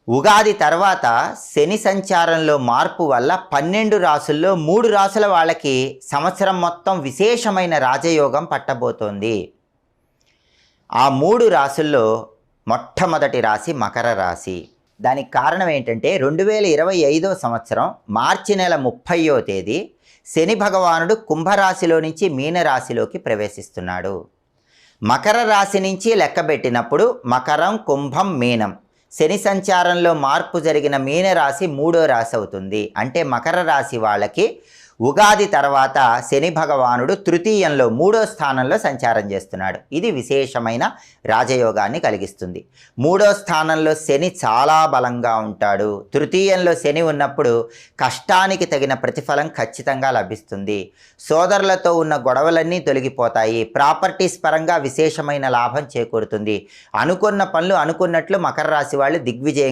ఉగాది తర్వాత శని సంచారంలో మార్పు వల్ల 12 రాసుల్లో 3 రాసుల వాళ్ళకి సంవత్సరం మొత్తం విశేషమైన రాజయోగం పట్టబోతోంది. ఆ 3 రాసుల్లో మొట్టమొదటి రాశి మకర రాశి. దానికి కారణం ఏంటంటే 2025 సంవత్సరం మార్చి నెల 30వ తేదీ శని భగవానుడు కుంభరాశిలో నుంచి మీనరాశిలోకి ప్రవేశిస్తున్నాడు. మకర రాశి నుంచి లెక్కబెట్టినప్పుడు మకరం, కుంభం, మీనం. శని సంచారంలో మార్పు జరిగిన మీనరాశి 3వ రాశి అవుతుంది. అంటే మకర రాశి వాళ్ళకి ఉగాది తర్వాత శని భగవానుడు తృతీయంలో 3వ స్థానంలో సంచారం చేస్తున్నాడు. ఇది విశేషమైన రాజయోగాన్ని కలిగిస్తుంది. 3వ స్థానంలో శని చాలా బలంగా ఉంటాడు. తృతీయంలో శని ఉన్నప్పుడు కష్టానికి తగిన ప్రతిఫలం ఖచ్చితంగా లభిస్తుంది. సోదరులతో ఉన్న గొడవలన్నీ తొలగిపోతాయి. ప్రాపర్టీస్ పరంగా విశేషమైన లాభం చేకూరుతుంది. అనుకున్న పనులు అనుకున్నట్లు మకర రాశి వాళ్ళు దిగ్విజయం